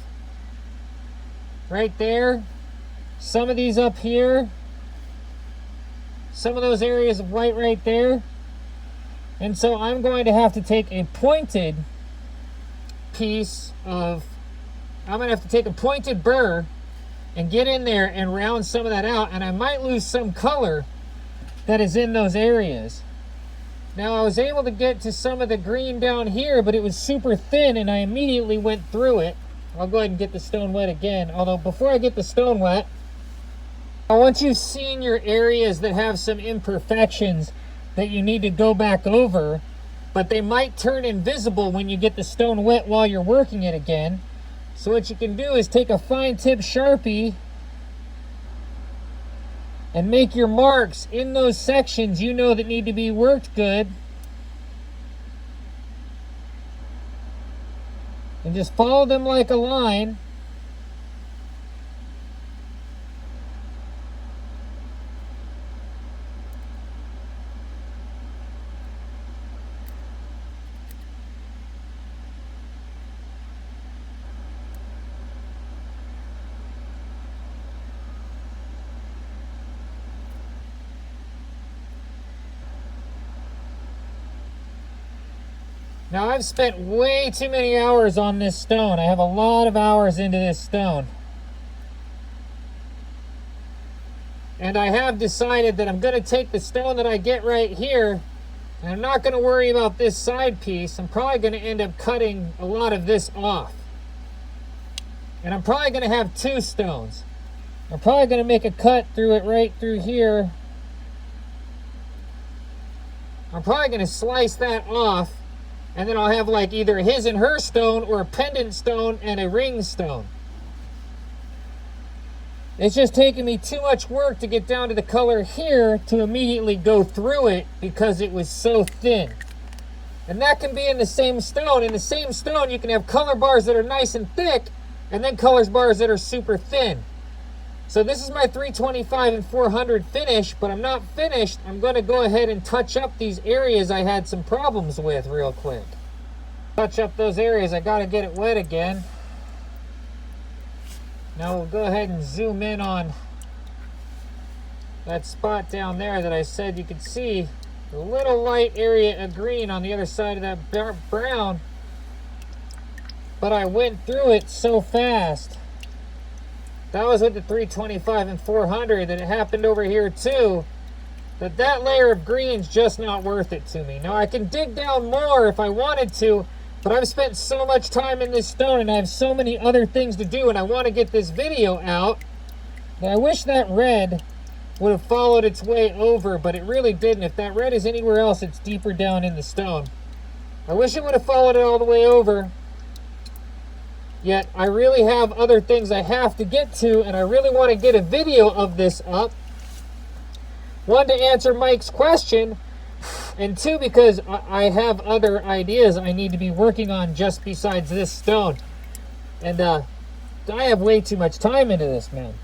Right there. Some of these up here. Some of those areas of white right there. And so I'm going to have to take a pointed piece of, I'm going to have to take a pointed burr and get in there and round some of that out. And I might lose some color that is in those areas. Now I was able to get to some of the green down here, but it was super thin and I immediately went through it. I'll go ahead and get the stone wet again. Although before I get the stone wet, once you've seen your areas that have some imperfections that you need to go back over, but they might turn invisible when you get the stone wet while you're working it again. So what you can do is take a fine tip Sharpie and make your marks in those sections you know that need to be worked good. And just follow them like a line. Now I've spent way too many hours on this stone. I have a lot of hours into this stone. And I have decided that I'm going to take the stone that I get right here, and I'm not going to worry about this side piece. I'm probably going to end up cutting a lot of this off. And I'm probably going to have two stones. I'm probably going to make a cut through it right through here. I'm probably going to slice that off. And then I'll have like either his and her stone or a pendant stone and a ring stone. It's just taking me too much work to get down to the color here to immediately go through it because it was so thin. And that can be in the same stone. In the same stone, you can have color bars that are nice and thick and then color bars that are super thin. So this is my 325 and 400 finish, but I'm not finished. I'm going to go ahead and touch up these areas I had some problems with real quick. Touch up those areas. I got to get it wet again. Now we'll go ahead and zoom in on that spot down there that I said you could see. A little light area of green on the other side of that brown. But I went through it so fast. That was with the 325 and 400 that it happened over here too. That layer of green's just not worth it to me. Now I can dig down more if I wanted to, but I've spent so much time in this stone and I have so many other things to do and I want to get this video out that I wish that red would have followed its way over, but it really didn't. If that red is anywhere else, it's deeper down in the stone. I wish it would have followed it all the way over. Yet I really have other things I have to get to, and I really want to get a video of this up. One, to answer Mike's question, And two, because I have other ideas I need to be working on just besides this stone. And I have way too much time into this, man.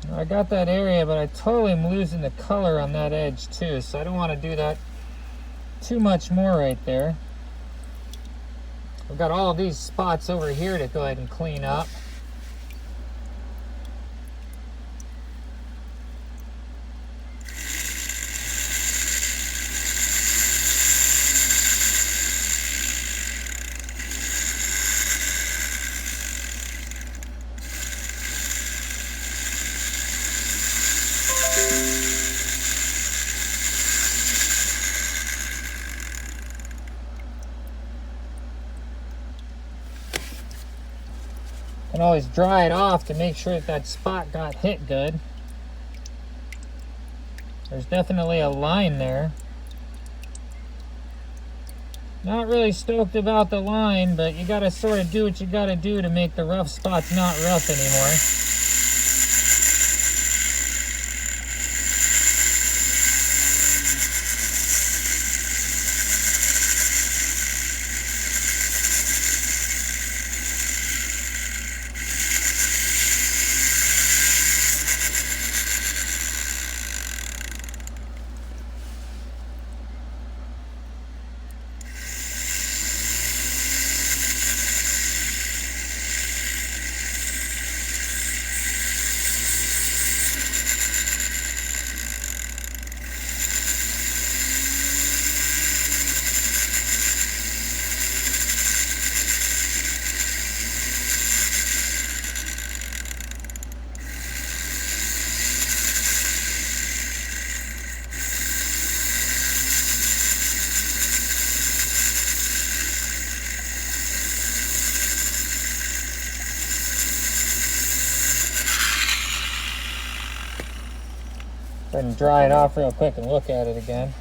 I got that area, but I totally am losing the color on that edge too, so I don't want to do that too much more right there. I've got all of these spots over here to go ahead and clean up. Can always dry it off to make sure that that spot got hit good. There's definitely a line there. Not really stoked about the line, but you gotta sort of do what you gotta do to make the rough spots not rough anymore. Go ahead and dry it off real quick and look at it again.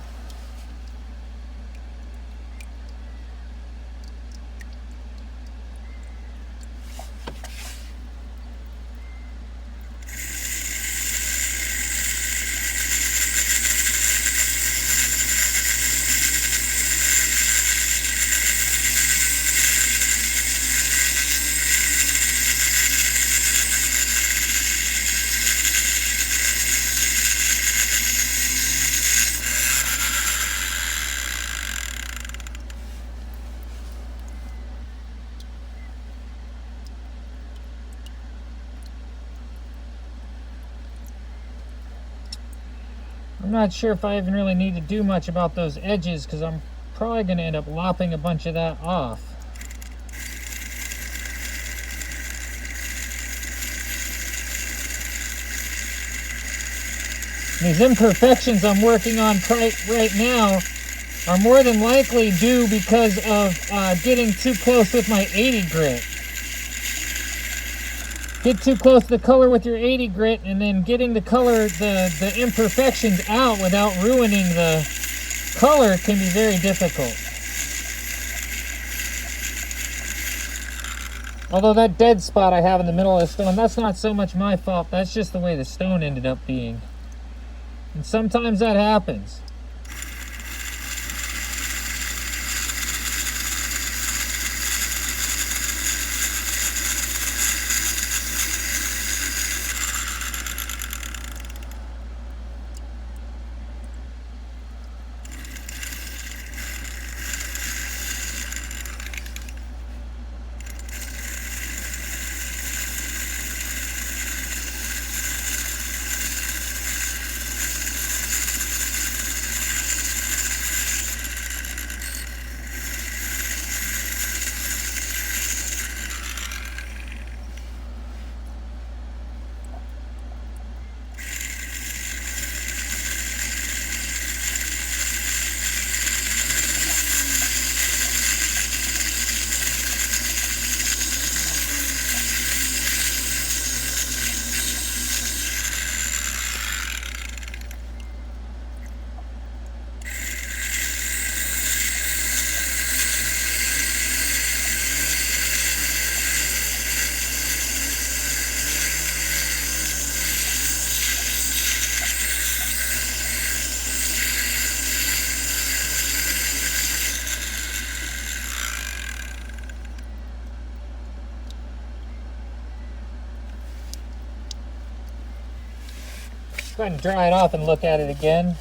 I'm not sure if I even really need to do much about those edges because I'm probably going to end up lopping a bunch of that off. These imperfections I'm working on right now are more than likely due because of getting too close with my 80 grit. Get too close to the color with your 80 grit and then getting the color, the imperfections out without ruining the color can be very difficult. Although that dead spot I have in the middle of the stone, that's not so much my fault, that's just the way the stone ended up being. And sometimes that happens. Go ahead and dry it off and look at it again.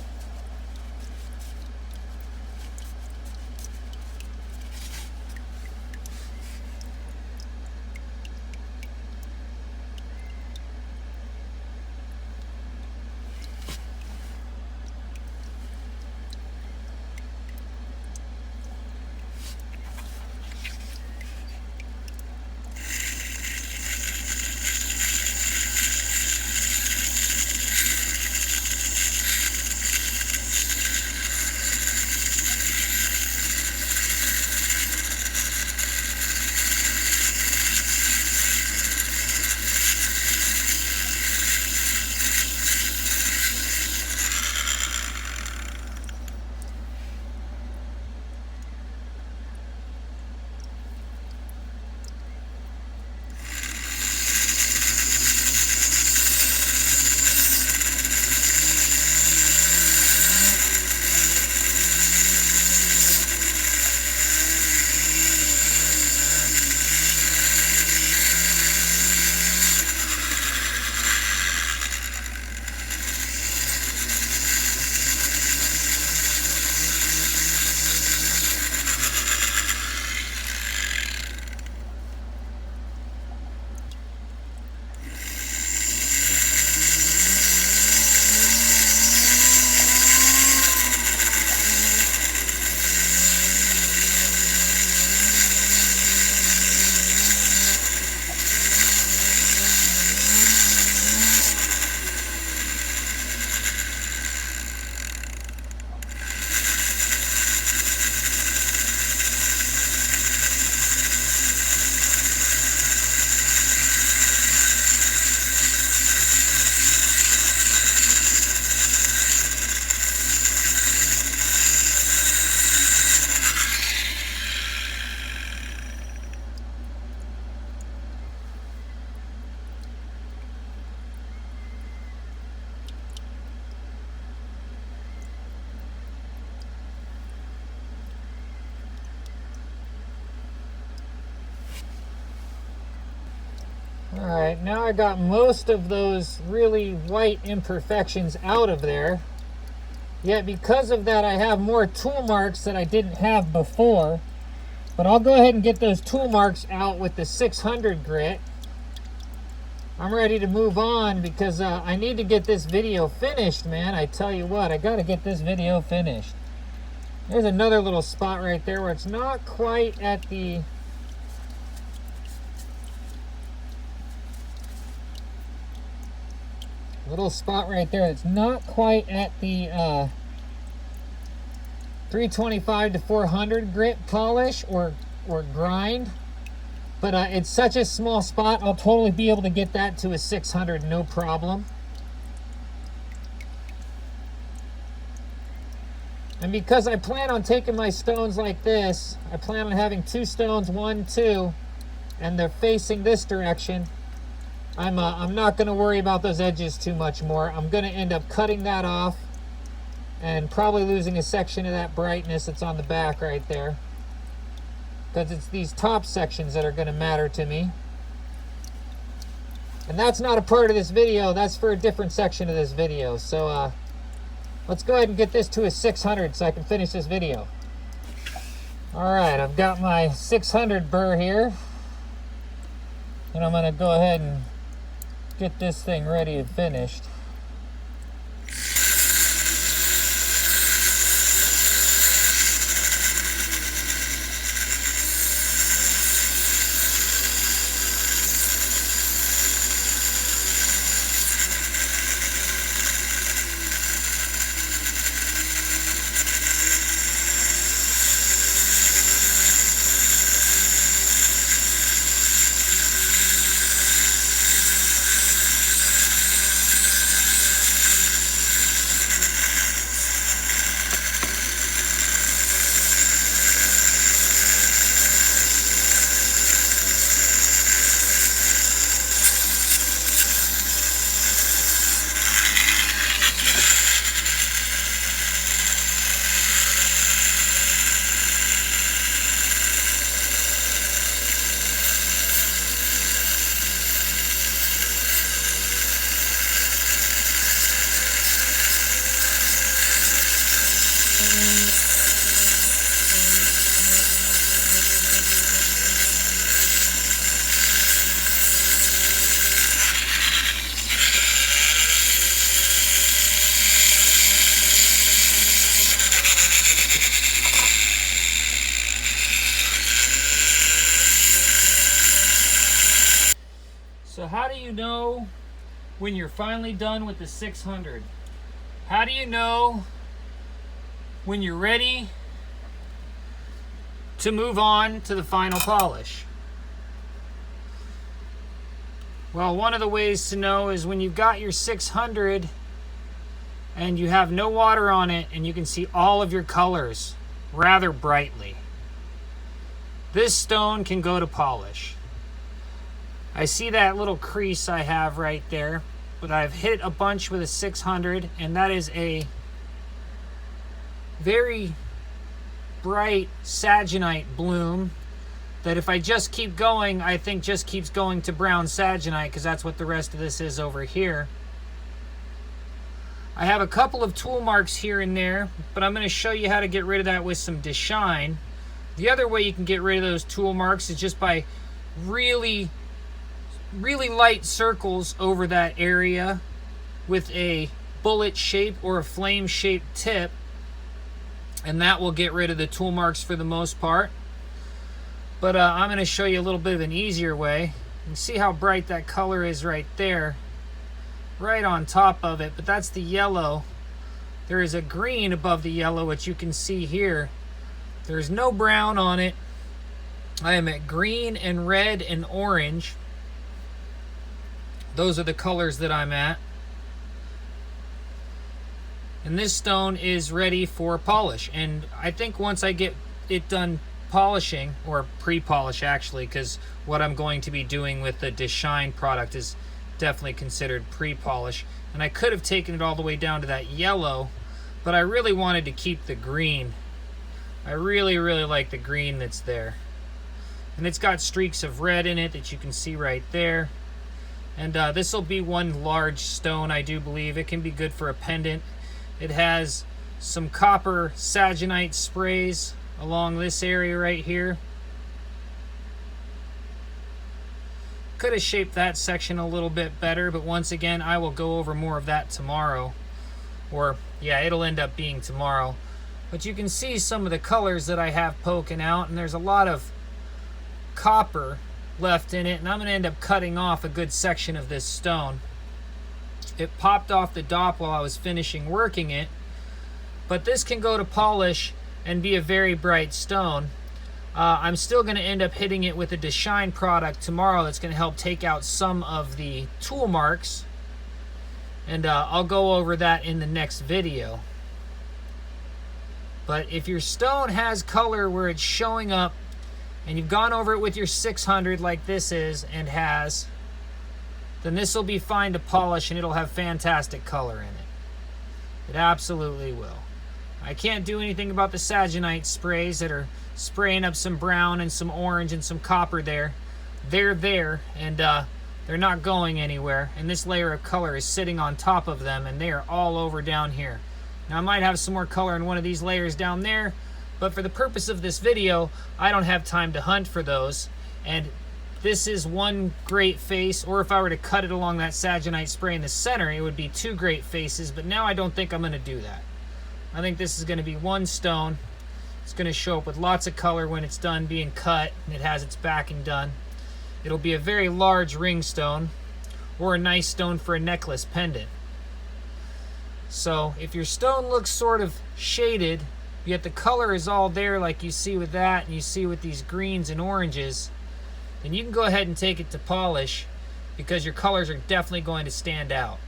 Alright, now I got most of those really white imperfections out of there. Yet because of that, I have more tool marks that I didn't have before. But I'll go ahead and get those tool marks out with the 600 grit. I'm ready to move on because I need to get this video finished, man. I tell you what, I got to get this video finished. There's another little spot right there where it's not quite at the... little spot right there that's not quite at the 325 to 400 grit polish or grind, but it's such a small spot, I'll totally be able to get that to a 600 no problem. And because I plan on taking my stones like this, I plan on having 2 stones, 1, 2, and they're facing this direction. I'm not going to worry about those edges too much more. I'm going to end up cutting that off and probably losing a section of that brightness that's on the back right there, because it's these top sections that are going to matter to me. And that's not a part of this video. That's for a different section of this video. So let's go ahead and get this to a 600 so I can finish this video. Alright, I've got my 600 burr here. And I'm going to go ahead and get this thing ready and finished. So how do you know when you're finally done with the 600? How do you know when you're ready to move on to the final polish? Well, one of the ways to know is when you've got your 600 and you have no water on it and you can see all of your colors rather brightly. This stone can go to polish. I see that little crease I have right there, but I've hit a bunch with a 600, and that is a very bright saginite bloom that if I just keep going, I think just keeps going to brown saginite, because that's what the rest of this is over here. I have a couple of tool marks here and there, but I'm going to show you how to get rid of that with some DeShine. The other way you can get rid of those tool marks is just by really light circles over that area with a bullet shape or a flame shaped tip, and that will get rid of the tool marks for the most part. But I'm going to show you a little bit of an easier way. You can see how bright that color is right there, right on top of it, but that's the yellow. There is a green above the yellow, which you can see here. There's no brown on it. I am at green and red and orange. Those are the colors that I'm at. And this stone is ready for polish. And I think once I get it done polishing, or pre-polish actually, because what I'm going to be doing with the DeShine product is definitely considered pre-polish. And I could have taken it all the way down to that yellow, but I really wanted to keep the green. I really like the green that's there. And it's got streaks of red in it that you can see right there. And this will be one large stone, I do believe. It can be good for a pendant. It has some copper saginite sprays along this area right here. Could have shaped that section a little bit better, but once again, I will go over more of that tomorrow. Or, yeah, it'll end up being tomorrow. But you can see some of the colors that I have poking out, and there's a lot of copper left in it, and I'm going to end up cutting off a good section of this stone. It popped off the dop while I was finishing working it, but this can go to polish and be a very bright stone. I'm still going to end up hitting it with a DeShine product tomorrow that's going to help take out some of the tool marks, and I'll go over that in the next video. But if your stone has color where it's showing up, and you've gone over it with your 600 like this is and has, then this will be fine to polish and it'll have fantastic color in it. It absolutely will. I can't do anything about the saginite sprays that are spraying up some brown and some orange and some copper there. They're there, and they're not going anywhere. And this layer of color is sitting on top of them, and they are all over down here. Now I might have some more color in one of these layers down there, but for the purpose of this video, I don't have time to hunt for those. And this is one great face, or if I were to cut it along that saginite spray in the center, it would be two great faces, but now I don't think I'm going to do that. I think this is going to be one stone. It's going to show up with lots of color when it's done being cut and it has its backing done. It'll be a very large ring stone, or a nice stone for a necklace pendant. So if your stone looks sort of shaded, yet the color is all there like you see with that and you see with these greens and oranges, then you can go ahead and take it to polish, because your colors are definitely going to stand out.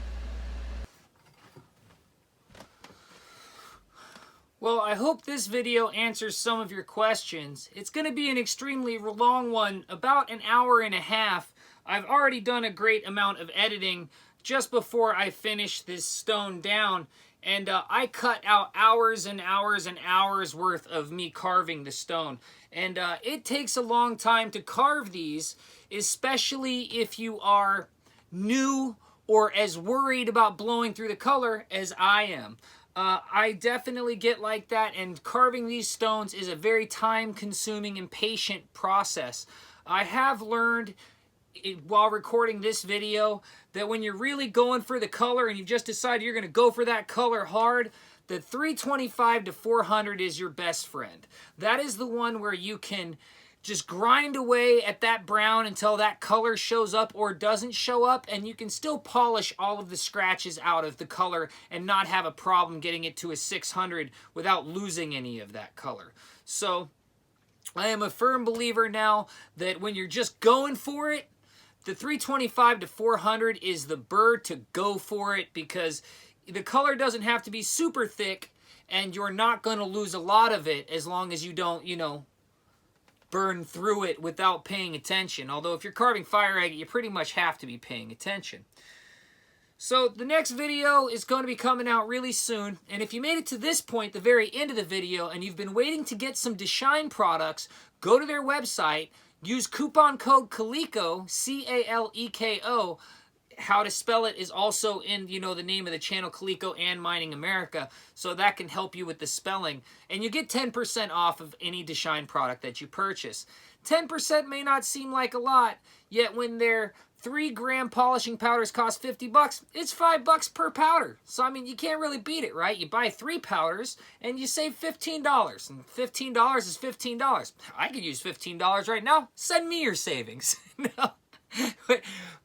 Well, I hope this video answers some of your questions. It's going to be an extremely long one, about an hour and a half. I've already done a great amount of editing just before I finish this stone down, and I cut out hours and hours and hours worth of me carving the stone. And it takes a long time to carve these, especially if you are new or as worried about blowing through the color as I am. I definitely get like that, and carving these stones is a very time-consuming and patient process. I have learned while recording this video that when you're really going for the color and you've just decided you're going to go for that color hard, the 325 to 400 is your best friend. That is the one where you can just grind away at that brown until that color shows up or doesn't show up, and you can still polish all of the scratches out of the color and not have a problem getting it to a 600 without losing any of that color. So I am a firm believer now that when you're just going for it, the 325 to 400 is the bird to go for it, because the color doesn't have to be super thick and you're not going to lose a lot of it as long as you don't, you know, burn through it without paying attention. Although if you're carving fire agate, you pretty much have to be paying attention. So the next video is going to be coming out really soon. And if you made it to this point, the very end of the video, and you've been waiting to get some DeShine products, go to their website, use coupon code Caleko, C-A-L-E-K-O. How to spell it is also in, you know, the name of the channel, Caleko and Mining America, so that can help you with the spelling. And you get 10% off of any DeShine product that you purchase. 10% may not seem like a lot, yet when their 3-gram polishing powders cost $50, it's $5 per powder. So, I mean, you can't really beat it, right? You buy 3 powders and you save $15. And $15 is $15. I could use $15 right now. Send me your savings. No.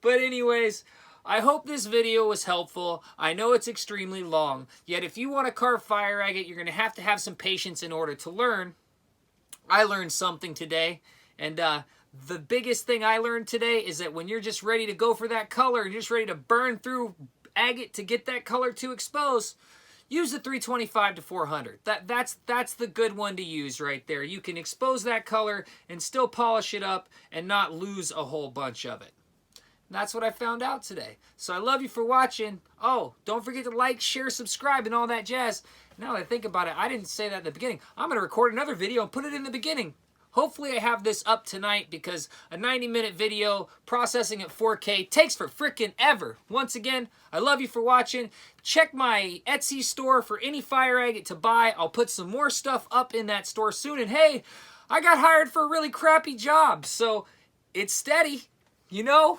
But anyways, I hope this video was helpful. I know it's extremely long, yet if you want to carve fire agate, you're going to have some patience in order to learn. I learned something today, and the biggest thing I learned today is that when you're just ready to go for that color and you're just ready to burn through agate to get that color to expose, use the 325 to 400. That's the good one to use right there. You can expose that color and still polish it up and not lose a whole bunch of it. And that's what I found out today. So I love you for watching. Oh, don't forget to like, share, subscribe, and all that jazz. Now that I think about it, I didn't say that at the beginning. I'm going to record another video and put it in the beginning. Hopefully I have this up tonight, because a 90-minute video processing at 4K takes for frickin' ever. Once again, I love you for watching. Check my Etsy store for any fire agate to buy. I'll put some more stuff up in that store soon. And hey, I got hired for a really crappy job, so it's steady, you know?